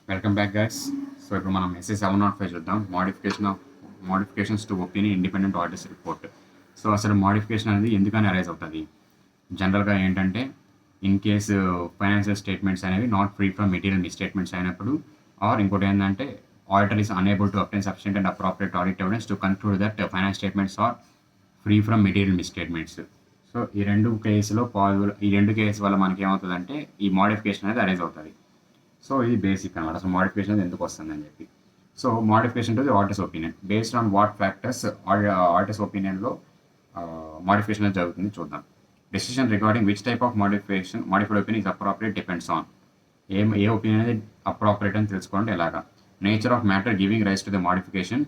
Welcome back guys. So ఇప్పుడు మనం SA 705 చూద్దాం. Modifications to opinion independent auditor's report. So అసలు మోడిఫికేషన్ అనేది ఎందుకని అరైజ్ అవుతుంది? జనరల్గా ఏంటంటే ఇన్ కేసు ఫైనాన్షియల్ స్టేట్మెంట్స్ అనేవి not free from material misstatements అయినప్పుడు, ఆర్ ఇంకోటి ఏంటంటే auditor is unable to obtain sufficient and appropriate audit evidence to conclude that finance statements are free from material misstatements. So ఈ రెండు case వల్ల మనకి ఏమవుతుందంటే ఈ మోడిఫికేషన్ అనేది అరైజ్ అవుతుంది. సో ఇది బేసిక్ అనమాట. అసలు మోడిఫికేషన్ ఎందుకు వస్తుందని చెప్పి. So modification to the auditor's opinion based on what factors auditor's ఒపీనియన్లో మోడిఫికేషన్ అనేది జరుగుతుంది చూద్దాం. Decision regarding which type of modified opinion is appropriate depends on a opinion అనేది అప్రాప్రియేట్ అని తెలుసుకోండి ఎలాగా. Nature of matter giving rise to the modification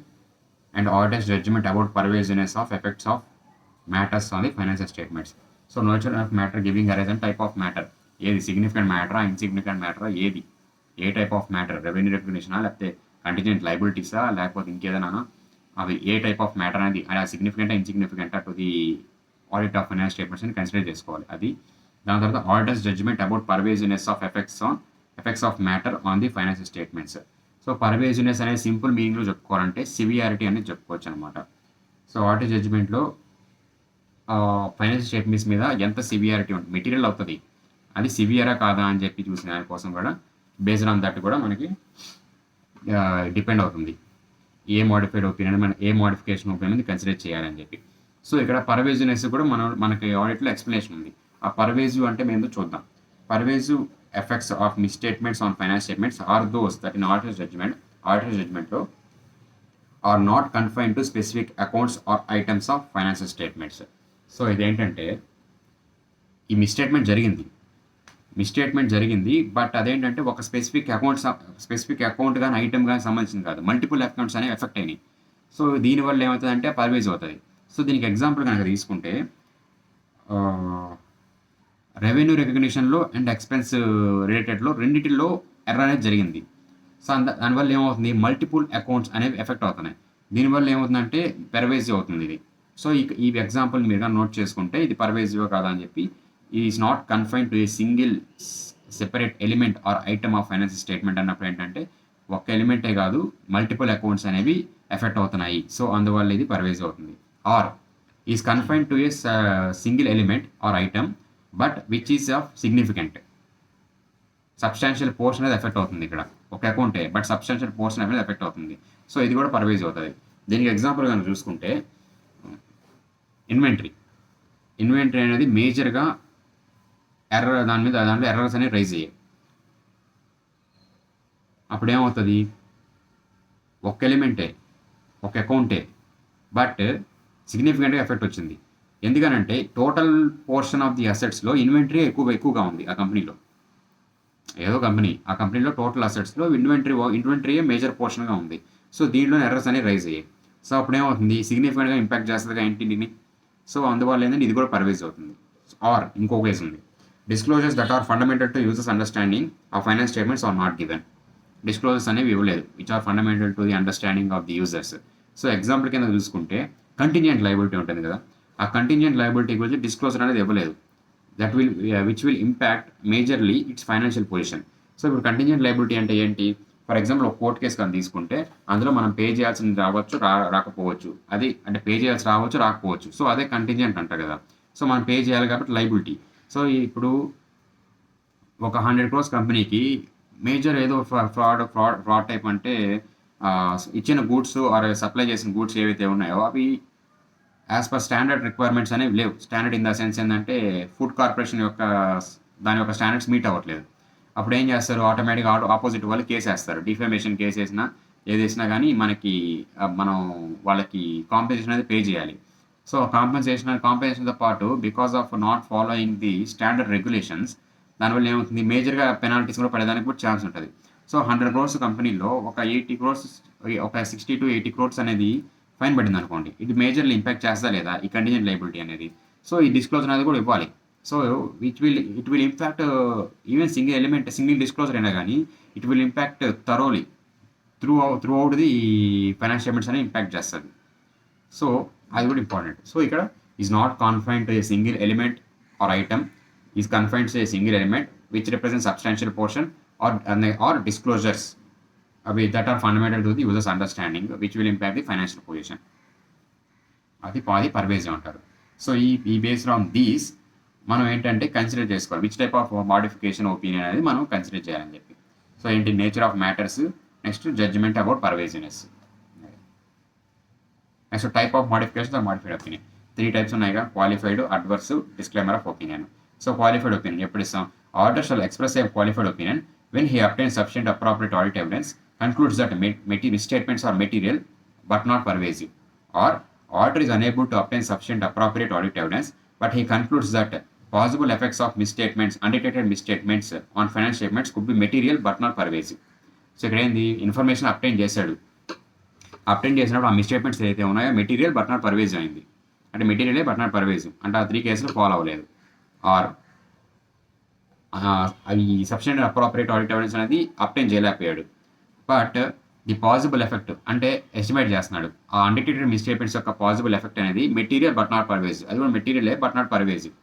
and auditor's judgment about pervasiveness of effects of matters on the financial statements. So nature of matter giving rise and type of matter, ఏది significant మ్యాటరా insignificant మ్యాటరా, ఏది ఏ type of matter, revenue రికగ్నిషనా లేకపోతే contingent లైబిలిటీసా లేకపోతే ఇంకేదైనా, అవి ఏ type of matter అనేది సిగ్నిఫికెంటా ఇన్సిగ్నిఫికెంటా to the audit of finance statements అని కన్సిడర్ చేసుకోవాలి. అది దాని తర్వాత auditor's judgment about pervasiveness of effects of matter on the financial statements. So pervasiveness అనేది సింపుల్ మీనింగ్లో చెప్పుకోవాలంటే సివియారిటీ అనేది చెప్పుకోవచ్చు అనమాట. సో ఆడిటర్ జడ్జ్మెంట్లో ఫైనాన్షియల్ స్టేట్మెంట్స్ మీద ఎంత సివియారిటీ ఉంటుంది, మెటీరియల్ అవుతుంది, అది సివియరా కాదా అని చెప్పి చూసిన దానికోసం కూడా బేస్డ్ ఆన్ దట్ కూడా మనకి డిపెండ్ అవుతుంది ఏ మోడిఫికేషన్ ఒపీనియన్ కన్సిడర్ చేయాలని చెప్పి. సో ఇక్కడ పర్వేజినెస్ కూడా మనకి ఆడిట్లో ఎక్స్ప్లెనేషన్ ఉంది. ఆ పర్వేజివ్ అంటే మేము చూద్దాం. Pervasive effects of misstatements on finance statements are those that in auditor జడ్జ్మెంట్లో are not confine to specific accounts or items of financial statements. So ఇదేంటంటే ఈ మిస్టేట్మెంట్ జరిగింది, బట్ అదేంటంటే ఒక స్పెసిఫిక్ అకౌంట్ కానీ ఐటమ్ కానీ సంబంధించింది కాదు, మల్టిపుల్ అకౌంట్స్ అనేవి ఎఫెక్ట్ అయినాయి. సో దీనివల్ల ఏమవుతుందంటే పర్వేజ్ అవుతుంది. సో దీనికి ఎగ్జాంపుల్ కనుక తీసుకుంటే రెవెన్యూ రికగ్నిషన్లో అండ్ ఎక్స్పెన్స్ రిలేటెడ్లో రెండింటిలో ఎర్రర్ అనేది జరిగింది. సో దానివల్ల ఏమవుతుంది, మల్టిపుల్ అకౌంట్స్ అనేవి ఎఫెక్ట్ అవుతున్నాయి. దీనివల్ల ఏమవుతుందంటే పర్వేజివ్ అవుతుంది ఇది. సో ఈ ఎగ్జాంపుల్ మీరు నోట్ చేసుకుంటే ఇది పర్వేజివ్ కాదా అని చెప్పి, is not confined to a single separate element or item of financial statement అన్నప్పుడు ఏంటంటే ఒక ఎలిమెంటే కాదు మల్టిపుల్ అకౌంట్స్ అనేవి ఎఫెక్ట్ అవుతున్నాయి. సో అందువల్ల ఇది పర్వేజివ్ అవుతుంది. Or is confined to a single element or item but which is of significant, substantial portion అనేది ఎఫెక్ట్ అవుతుంది. ఇక్కడ ఒక అకౌంటే బట్ సబ్స్టాన్షియల్ పోర్షన్ అనేది ఎఫెక్ట్ అవుతుంది. సో ఇది కూడా పర్వేజివ్ అవుతుంది. దీనికి ఎగ్జాంపుల్ కనుక చూసుకుంటే ఇన్వెంటరీ అనేది మేజర్గా దాంట్లో ఎర్రర్స్ అనేవి రైజ్ అయ్యాయి. అప్పుడు ఏమవుతుంది, ఒక ఎలిమెంటే ఒక అకౌంటే బట్ సిగ్నిఫికెంట్గా ఎఫెక్ట్ వచ్చింది. ఎందుకనంటే టోటల్ పోర్షన్ ఆఫ్ ది అసెట్స్లో ఇన్వెంటరీ ఎక్కువగా ఉంది ఆ కంపెనీలో. ఏదో కంపెనీ, ఆ కంపెనీలో టోటల్ అసెట్స్లో ఇన్వెంటరీయే మేజర్ పోర్షన్గా ఉంది. సో దీంట్లో ఎర్రర్స్ అనేవి రైజ్ అయ్యాయి. సో అప్పుడు ఏమవుతుంది, సిగ్నిఫికెంట్గా ఇంపాక్ట్ చేస్తుంది ఇంటిని. సో అందువల్ల ఏంటంటే ఇది కూడా పర్వేజ్ అవుతుంది. ఆర్ ఇంకో కేసు ఉంది, disclosures that are fundamental to users understanding of finance statements are not given. Disclosures అనేవి ఇవ్వలేదు which are fundamental to the understanding of the users. So example కింద చూసుకుంటే కంటింజెంట్ లయబిలిటీ ఉంటుంది కదా, ఆ కంటింజెంట్ లయబిలిటీ గురించి డిస్క్లోజర్ అనేది ఇవ్వలేదు. Which will impact majorly it's financial position. So ఇప్పుడు కంటింజెంట్ లయబిలిటీ అంటే ఏంటి? ఫర్ ఎగ్జాంపుల్ ఒక కోర్ట్ కేసు కానీ తీసుకుంటే అందులో మనం పే చేయాల్సింది రావచ్చు రాకపోవచ్చు, అది అంటే పే చేయాల్సి రావచ్చు రాకపోవచ్చు. సో అదే కంటింజెంట్ అంట కదా. సో మనం పే చేయాలి కాబట్టి లయబిలిటీ. సో ఇప్పుడు ఒక 100 crores కంపెనీకి మేజర్ ఏదో ఫ్రాడ్ టైప్ అంటే ఇచ్చిన గూడ్స్ ఆర్ సప్లై చేసిన గూడ్స్ ఏవైతే ఉన్నాయో అవి యాజ్ పర్ స్టాండర్డ్ రిక్వైర్మెంట్స్ అనేవి లేవు. స్టాండర్డ్ ఇన్ ద సెన్స్ ఏంటంటే ఫుడ్ కార్పొరేషన్ దాని యొక్క స్టాండర్డ్స్ మీట్ అవ్వట్లేదు. అప్పుడు ఏం చేస్తారు, ఆటోమేటిక్గా ఆపోజిట్ వాళ్ళు కేసు వేస్తారు. డిఫేమేషన్ కేసు వేసినా ఏది వేసినా కానీ మనం వాళ్ళకి కాంపెన్సేషన్ అనేది పే చేయాలి. సో కాంపెన్సేషన్తో పాటు because of not following the standard regulations దానివల్ల ఏమవుతుంది, మేజర్గా పెనాల్టీస్ కూడా పడేదానికి కూడా ఛాన్స్ ఉంటుంది. సో 100 crores కంపెనీలో ఒక 60 to 80 crores అనేది ఫైన్ పడింది అనుకోండి, ఇది మేజర్లీ ఇంపాక్ట్ చేస్తా లేదా ఈ కంటింజెంట్ లయబిలిటీ అనేది. సో ఈ డిస్క్లోజర్ అనేది కూడా ఇవ్వాలి. So it will impact even single disclosure అయినా కానీ it will impact thoroughly throughout the finance statements అనేది ఇంపాక్ట్ చేస్తుంది. సో అది కూడా ఇంపార్టెంట్. సో ఇక్కడ is not confined to a single element or item, is confined to a single element which represent substantial portion or disclosures అవి that are fundamental to the user's understanding which will impact the financial position. అది pervasive అంటారు. So ఈ based on these మనం ఏంటంటే consider చేసుకోవాలి which type of modification opinion అనేది మనం consider చేయాలని చెప్పి. సో ఏంటి nature of matters, next judgment about pervasiveness, next type of modification or modified opinion. 3 types ఉన్నాయిగా, qualified, adverse, disclaimer of opinion. So qualified opinion ఎప్పుడు ఇస్తాం? Auditor shall express a qualified opinion when he obtains sufficient appropriate audit evidence, concludes that misstatements are material but not pervasive, or auditor is unable to obtain sufficient appropriate audit evidence, but he concludes that possible effects of misstatements, undetected misstatements on financial statements could be material but not pervasive. So ఇక్కడ ఏంది, information obtain చేసినప్పుడు ఆ మిస్టేట్మెంట్స్ ఏదైతే ఉన్నాయో material but not pervasive అయింది, అంటే మెటీరియలే but not pervasive అంటే ఆ 3 కేసులు ఫాలో అవ్వలేదు. ఆర్ అవి సఫిషియెంట్ అప్రోప్రియేట్ ఆడిట్ ఎవిడెన్స్ అనేది అప్టైన్ చేయలేకపోయాడు, బట్ ది పాసిబుల్ ఎఫెక్ట్ అంటే ఎస్టిమేట్ చేస్తున్నాడు ఆ అన్డిటెక్టెడ్ మిస్టేట్మెంట్స్ యొక్క పాసిబుల్ ఎఫెక్ట్ అనేది మెటీరియల్ బట్ నాట్ పర్వేజివ్, అది కూడా మెటీరియలే బట్ నాట్ పర్వేజివ్.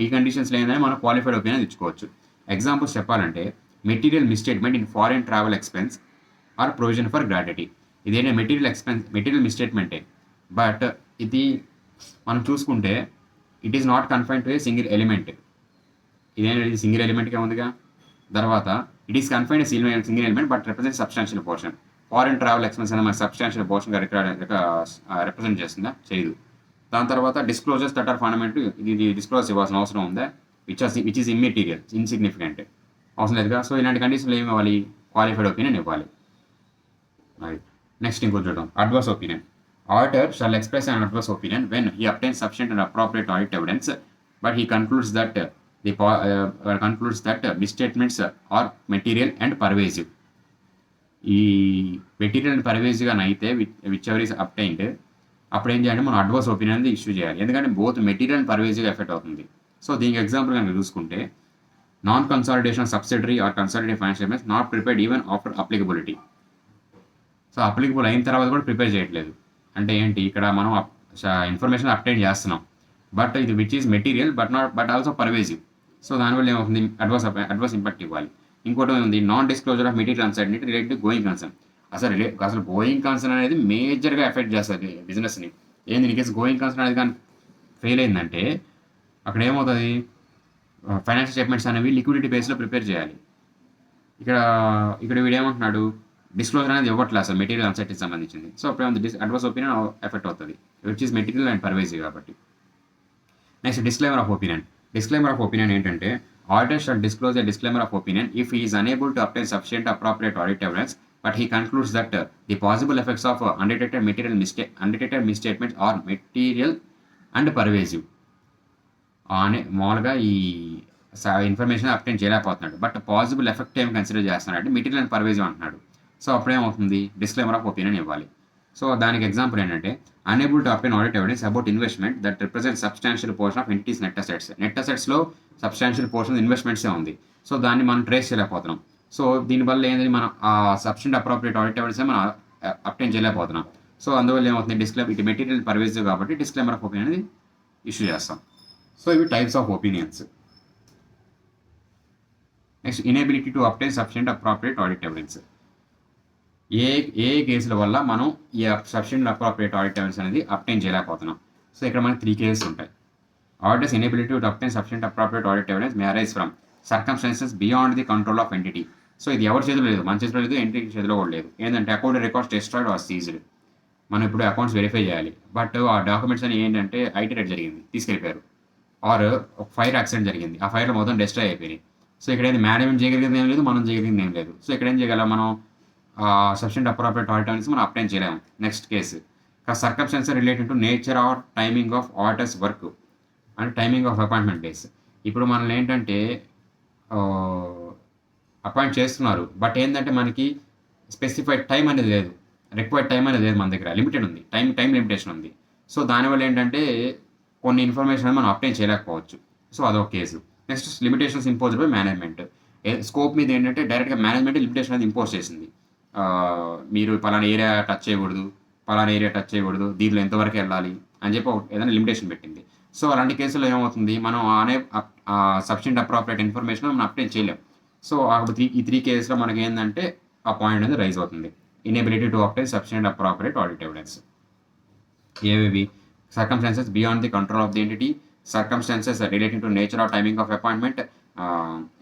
ఈ కండిషన్స్లో ఏంటంటే మనం క్వాలిఫైడ్ ఒపీనియన్ ఇచ్చుకోవచ్చు. ఎగ్జాంపుల్స్ చెప్పాలంటే material misstatement in foreign travel expense or provision for gratuity. ఇదేంటే మెటీరియల్ మిస్టేట్మెంటే, బట్ ఇది మనం చూసుకుంటే it is not confined to a single element. ఇదేంటి సింగిల్ ఎలిమెంట్గా ఉందిగా. తర్వాత it is confined single element but represent substantial portion. Foreign travel expense అనేది మన సబ్స్టాన్షియల్ పోర్షన్గా రిప్రజెంట్ చేస్తుందా? చేయదు. దాని తర్వాత డిస్క్లోజర్స్ దట్ ఆర్ ఫండమెంటల్, ఇది డిస్క్లోజర్స్ ఇవ్వాల్సిన అవసరం ఉందా? విచ్ ఈస్ ఇమ్మెటీరియల్, ఇన్సిగ్నిఫికెంట్, అవసరం లేదుగా. సో ఇలాంటి కండిషన్లో ఏమి ఇవ్వాలి? క్వాలిఫైడ్ ఒపీనియన్ ఇవ్వాలి. నెక్స్ట్ ఇంకో చూద్దాం, adverse opinion. Auditor shall express an adverse opinion when he obtains sufficient and appropriate audit evidence, but he concludes that misstatements are material and pervasive. ఈ మెటీరియల్ అండ్ పర్వేజివ్గా అయితే which ever is obtained, అప్పుడు ఏం చేయాలంటే మనం adverse opinion అనేది issue చేయాలి, ఎందుకంటే both material and పర్వేజివ్గా ఎఫెక్ట్ అవుతుంది. సో దీనికి ఎగ్జాంపుల్ కనుక చూసుకుంటే non consolidation subsidiary or consolidate financial statements not prepared even after applicability. So applicable అయిన తర్వాత కూడా ప్రిపేర్ చేయట్లేదు అంటే ఏంటి, ఇక్కడ మనం ఇన్ఫర్మేషన్ అప్డేట్ చేస్తున్నాం, బట్ ఇది which is material but also pervasive. So దానివల్ల ఏమవుతుంది, అడ్వర్స్ ఇంపాక్ట్ ఇవ్వాలి. ఇంకోటి ఉంది, non disclosure of material uncertainty related going concern. అసలు గోయింగ్ కన్సర్న్ అనేది మేజర్గా ఎఫెక్ట్ చేస్తుంది బిజినెస్ని. ఏంది, ఇన్ కేసు గోయింగ్ కన్సర్న్ అనేది కానీ ఫెయిల్ అయిందంటే అక్కడ ఏమవుతుంది, ఫైనాన్షియల్ స్టేట్మెంట్స్ అనేవి లిక్విడిటీ బేస్లో ప్రిపేర్ చేయాలి. ఇక్కడ వీడు ఏమంటున్నాడు, డిస్క్లోజర్ అనేది ఇవ్వట్లేదు అసలు మెటీరియల్ అన్సర్టనిటీకి సంబంధించింది. సో అప్పుడు అడ్వర్స్ ఒపీనియన్ ఎఫెక్ట్ అవుతుంది, which is material and pervasive కాబట్టి. Next disclaimer of opinion. Disclaimer of opinion ఏంటంటే auditor shall disclose a disclaimer of opinion if he is unable to obtain sufficient appropriate audit evidence but he concludes that the possible effects of undetected misstatements are material and pervasive. మామూలుగా ఈ information obtain చేయలేకపోతున్నాడు, but possible effect ఏం consider చేస్తున్నాడు అంటే material and pervasive అంటున్నాడు. So అప్పుడేమవుతుంది, disclaimer of opinion ఇవ్వాలి. So దానికి ఎగ్జాంపుల్ ఏంటంటే unable to obtain audit evidence about investment that represent substantial portion of entity's net assets. Net అసెట్స్లో సబ్స్టాన్షియల్ పోర్షన్ ఇన్వెస్ట్మెంట్సే ఉంది. సో దాన్ని మనం ట్రేస్ చేయలేకపోతున్నాం. సో దీనివల్ల ఏంటంటే మనం ఆ సఫిషియెంట్ అప్రోప్రియేట్ ఆడిట్ ఎవిడెన్స్ మనం అప్టైన్ చేయలేకపోతున్నాం. సో అందువల్ల ఏమవుతుంది, ఇటు మెటీరియల్ పర్వేజివ్ కాబట్టి డిస్క్లైమర్ ఆఫ్ ఒపీనియన్ అనేది ఇష్యూ చేస్తాం. సో ఇవి types of opinions. Next inability to obtain sufficient appropriate audit evidence. ఏ కేసుల వల్ల మనం ఈ సఫిషియెంట్ అప్రోప్రియేట్ ఆడిట్ ఎవిడెన్స్ అనేది అప్టైన్ చేయలేకపోతున్నాం. సో ఇక్కడ మనకి 3 కేసెస్ ఉంటాయి. Auditor's inability to obtain sufficient appropriate audit evidence may arise from circumstances beyond the control of entity. So ఇది ఎవరి చేతిలో లేదు, మన చేతిలో లేదు, ఎంటిటీ చేతిలో కూడా లేదు. ఏంటంటే account records destroyed or seized. మనం ఇప్పుడు అకౌంట్స్ వెరిఫై చేయాలి, బట్ ఆ డాక్యుమెంట్స్ అని ఏంటంటే ఐటీ రేట్ జరిగింది, తీసుకెళ్ళిపోయారు, ఆర్ ఒక ఫైర్ యాక్సిడెంట్ జరిగింది, ఆ ఫైర్లో మొత్తం డిస్ట్రాయ్ అయిపోయినాయి. సో ఇక్కడ ఏంది, మేనేజ్మెంట్ చేయగలిగింది ఏం లేదు, మనం చేయగలిగింది ఏం లేదు. సో ఇక్కడ ఏం చేయగలం, మనం సఫిషియెంట్ అప్రోప్రియేట్ ఆడిట్ అనేసి మనం అప్లై చేయలేము. Next case circumstances related to nature or timing of auditors work and timing of appointment days. ఇప్పుడు మనల్ని ఏంటంటే అపాయింట్ చేస్తున్నారు, బట్ ఏంటంటే మనకి స్పెసిఫైడ్ టైం అనేది లేదు, రిక్వైర్డ్ టైం అనేది లేదు, మన దగ్గర లిమిటెడ్ ఉంది, టైం లిమిటేషన్ ఉంది. సో దానివల్ల ఏంటంటే కొన్ని ఇన్ఫర్మేషన్ అనేది మనం అప్లై చేయలేకపోవచ్చు. సో అదొక case. Next limitations imposed by management. Scope మీద ఏంటంటే డైరెక్ట్గా మేనేజ్మెంట్ లిమిటేషన్ అనేది ఇంపోజ్ చేసింది, మీరు పలానా ఏరియా టచ్ చేయకూడదు, దీనిలో ఎంతవరకు వెళ్ళాలి అని చెప్పి ఏదైనా లిమిటేషన్ పెట్టింది. సో అలాంటి కేసులో ఏమవుతుంది, మనం సఫిషియెంట్ అప్రోప్రియేట్ ఇన్ఫర్మేషన్ మనం అప్డేట్ చేయలేం. సో ఈ 3 కేసులో మనకి ఏంటంటే ఆ పాయింట్ అనేది రైజ్ అవుతుంది. Inability to obtain sufficient appropriate audit evidence. ఏవేవి? Circumstances beyond the control of the entity, circumstances relating to nature or timing of appointment,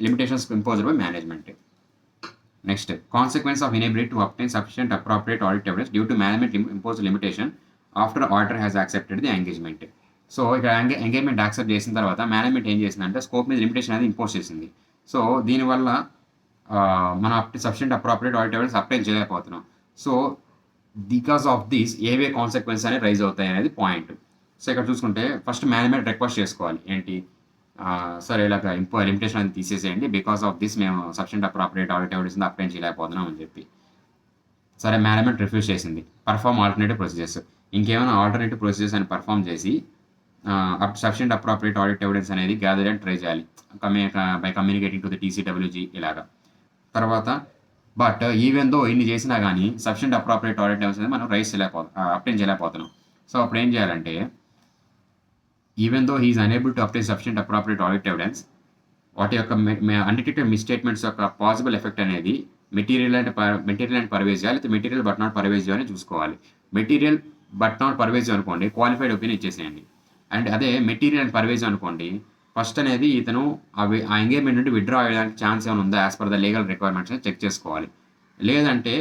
limitations imposed by management. Next, consequence of inability to obtain sufficient appropriate audit evidence due to management imposed limitation after auditor has accepted the engagement. So ఇక్కడ engagement accept చేసిన తర్వాత management ఏం చేసిందంటే scope మీద limitation అనేది impose చేసింది. So దీనివల్ల మనం sufficient appropriate audit evidence apply చేయలేకపోతున్నాం. సో బికాస్ ఆఫ్ దిస్ ఏవే కాన్సిక్వెన్స్ అనేది రైజ్ అవుతాయి అనేది పాయింట్. సో ఇక్కడ చూసుకుంటే ఫస్ట్ మేనేజ్మెంట్ రిక్వెస్ట్ చేసుకోవాలి ఏంటి, సరే ఇలాగ లిమిటేషన్ అనేది తీసేసేయండి, బికాస్ ఆఫ్ దిస్ మేము sufficient appropriate audit evidence apply చేయలేకపోతున్నాం అని చెప్పి. సరే మేనేజ్మెంట్ రిఫ్యూజ్ చేసింది. పర్ఫామ్ ఆల్టర్నేటివ్ ప్రొసీజర్స్, ఇంకేమైనా ఆల్టర్నేటివ్ ప్రొసీజర్స్ అని పర్ఫామ్ చేసి సఫిషియెంట్ అప్రాపరియేట్ ఆడిట్ ఎవిడెన్స్ అనేది గ్యాదర్ అండ్ ట్రై చేయాలి బై కమ్యూనికేటింగ్ టు ది టీసీడబ్ల్యూజీ ఇలాగా. తర్వాత బట్ ఈవెన్ దో ఇన్ని చేసినా కానీ సఫిషియెంట్ అప్రాపరియేట్ ఆడిట్ ఎవిడెన్స్ అనేది మనం అప్లై చేయలేకపోతున్నాం. సో అప్పుడు ఏం చేయాలంటే even though he is unable to apply sufficient appropriate audit evidence, వాటి యొక్క అన్డిటెక్టెడ్ మిస్టేట్మెంట్స్ యొక్క పాసిబుల్ ఎఫెక్ట్ అనేది మెటీరియల్ అండ్ పర్వేజివ్ లేకపోతే మెటీరియల్ బట్ నాట్ పర్వేజివ్ అని చూసుకోవాలి. మెటీరియల్ బట్ నాట్ పర్వేజివ్ అనుకోండి, క్వాలిఫైడ్ ఒపీనియన్ ఇచ్చేసేయండి. అండ్ అదే మెటీరియల్ అండ్ పర్వేజివ్ అనుకోండి, ఫస్ట్ అనేది ఇతను ఆ ఎంగేజ్మెంట్ నుండి విత్డ్రా అయ్యడానికి ఛాన్స్ ఏమైనా ఉందా as per the legal requirements అని చెక్ చేసుకోవాలి. లేదంటే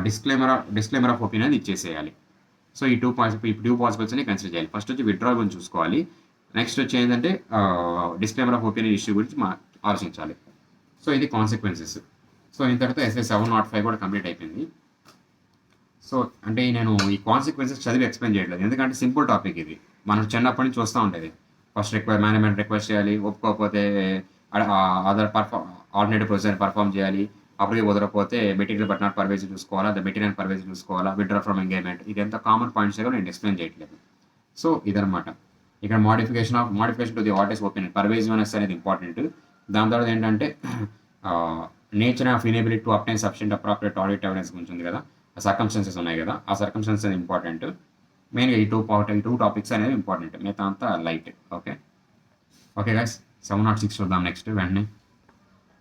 డిస్క్లైమర్ ఆఫ్ ఒపీనియన్ ఇచ్చేసేయాలి. సో ఈ టూ పాసిబుల్స్ అని కన్సిడర్ చేయాలి. ఫస్ట్ వచ్చి విత్డ్రా గురించి చూసుకోవాలి, నెక్స్ట్ వచ్చి ఏంటంటే డిస్క్లైమర్ ఆఫ్ ఒపీనియన్ ఇష్యూ గురించి ఆలోచించాలి. సో ఇది కాన్సిక్వెన్సెస్. సో ఇంతటితో ఎస్ఐ 705 కూడా కంప్లీట్ అయిపోయింది. సో అంటే నేను ఈ కాన్సిక్వెన్సెస్ చదివి ఎక్స్ప్లెయిన్ చేయట్లేదు, ఎందుకంటే సింపుల్ టాపిక్ ఇది, మనం చిన్నప్పటి నుంచి చూస్తూ ఉంటుంది. ఫస్ట్ మేనేజ్మెంట్ రిక్వెస్ట్ చేయాలి, ఒప్పుకోకపోతే ఆల్టర్నేటివ్ ప్రొసీజర్ పర్ఫామ్ చేయాలి, అప్పటికి కుదరకపోతే మెటీరియల్ బట్ నాట్ పర్వేజివ్ చూసుకోవాలా, మెటీరియల్ పర్వేజివ్ చూసుకోవాలా, విత్డ్రా ఫ్రమ్ ఎంగేజ్మెంట్, ఇదంతా కామన్ పాయింట్స్ కూడా నేను ఎక్స్ప్లెయిన్ చేయట్లేదు. సో ఇదనమాట. ఇక్కడ modification to the auditor's opinion, pervasiveness అనేది ఇంపార్టెంట్. దాని తర్వాత ఏంటంటే nature of inability to obtain sufficient appropriate audit evidence గురించి ఉంది కదా, ఆ సర్కమ్స్టాన్సెస్ ఉన్నాయి కదా, ఆ సర్కమ్స్టాన్సెస్ ఇంపార్టెంట్. మెయిన్గా ఈ టూ టాపిక్స్ అనేవి ఇంపార్టెంట్, మిగతా అంతా లైట్. ఓకే గైస్, 706 చూద్దాం నెక్స్ట్ వెంటనే.